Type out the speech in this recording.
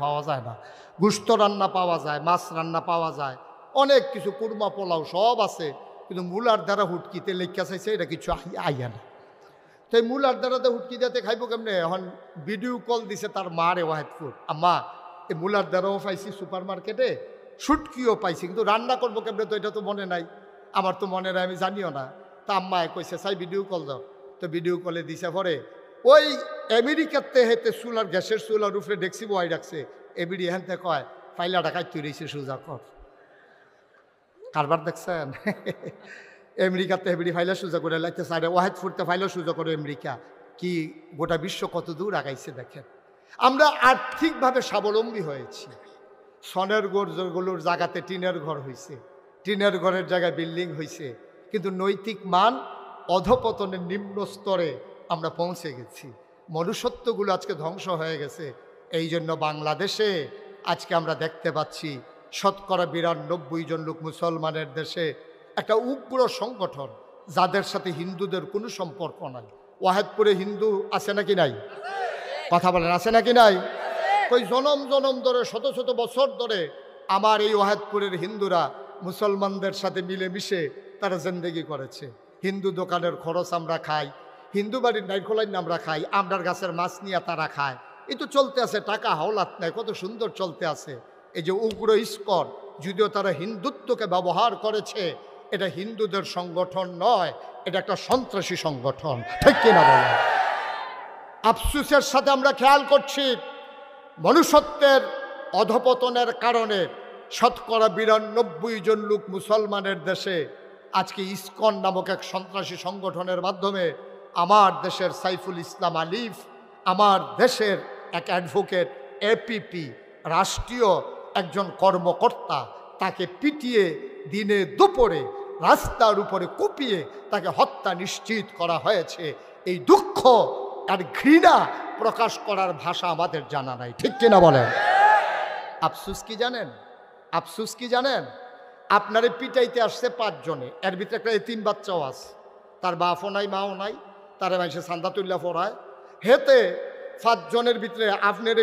পাওয়া যায় না, গুস্ত রান্না পাওয়া যায়, মাছ রান্না পাওয়া যায়, অনেক কিছু, কুরমা পোলাও সব আছে, কিন্তু মূলার দ্বারা হুটকিতে লেখা চাইছে এটা কিছু আইয়া না। তো এই মূলার দ্বারাতে হুটকি দিতে খাইব কেমনে? এখন ভিডিও কল দিছে তার মারে ওয়াহেদপুর, আম্মা এই মূলার দ্বারাও পাইছি সুপার মার্কেটে, শুটকিও পাইছি, কিন্তু রান্না করবো কেমনে তো এটা তো মনে নাই, আমার তো মনে নাই, আমি জানিও না। তা আম্মায় কইছে চাই ভিডিও কল দাও, তো ভিডিও কলে দিছে পরে ওই আমেরিকাতে হেতে চুলার গ্যাসের চুলার উপরে ডেকসি বয় রাখছে, এবিডি এখান থেকে কয় ফাইলা ঢাকায় তৈরি সোজা কর। কারবার দেখছেন? আমেরিকাতে হেবিডি ফাইলা সোজা করে লাগতেছে, আরে ওয়াহেদপুরতে ফাইলা সোজা করে আমেরিকা, কি গোটা বিশ্ব কত দূর আগাইছে দেখেন। আমরা আর্থিকভাবে স্বাবলম্বী হয়েছি, সনের গড়গুলোর জায়গাতে টিনের ঘর হয়েছে, টিনের ঘরের জায়গায় বিল্ডিং হয়েছে, কিন্তু নৈতিক মান অধপতনের নিম্ন স্তরে আমরা পৌঁছে গেছি, মনুষ্যত্বগুলো আজকে ধ্বংস হয়ে গেছে। এই জন্য বাংলাদেশে আজকে আমরা দেখতে পাচ্ছি ৯২% জন লোক মুসলমানের দেশে, একটা উগ্র সংগঠন যাদের সাথে হিন্দুদের কোনো সম্পর্ক নাই। ওয়াহেদপুরে হিন্দু আছে নাকি নাই? কথা বলেন, আছে নাকি নাই? ওই জনম জনম ধরে, শত শত বছর ধরে আমার এই ওয়াহেদপুরের হিন্দুরা মুসলমানদের সাথে মিলেমিশে তারা জিন্দেগি করেছে। হিন্দু দোকানের খরচ আমরা খাই, হিন্দু বাড়ির নাইখোলাইন আমরা খাই, আমরার গাছের মাছ নিয়ে তারা খায়, এই তো চলতে আছে, টাকা হাওলাত নাই, কত সুন্দর চলতে আছে। এই যে উগ্র ইস্কন, যদিও তারা হিন্দুত্বকে ব্যবহার করেছে, এটা হিন্দুদের সংগঠন নয়, এটা একটা সন্ত্রাসী সংগঠন, ঠিক কিনা বলে? আফসোসের সাথে আমরা খেয়াল করছি মনুষ্যত্বের অধপতনের কারণে ৯২% জন লোক মুসলমানের দেশে আজকে ইসকন নামক এক সন্ত্রাসী সংগঠনের মাধ্যমে আমার দেশের সাইফুল ইসলাম আলিফ, আমার দেশের এক অ্যাডভোকেট, এপিপি রাষ্ট্রীয় একজন কর্মকর্তা, তাকে পিটিয়ে দিনে দুপুরে রাস্তার উপরে কুপিয়ে তাকে হত্যা নিশ্চিত করা হয়েছে। এই দুঃখ আর ঘৃণা প্রকাশ করার ভাষা আমাদের জানা নাই, ঠিক কিনা বলেন? আফসোস কি জানেন? আফসোস কি জানেন? আপনারে পিটাইতে আসছে ৫ জনে, এর ভিতরে একটা এতিম বাচ্চাও আছে, তার বাপও নাই মাও নাই, তারা মানুষের চান্দা তুল্লা পড়ায়, হেতে ৫ জনের ভিতরে আপনার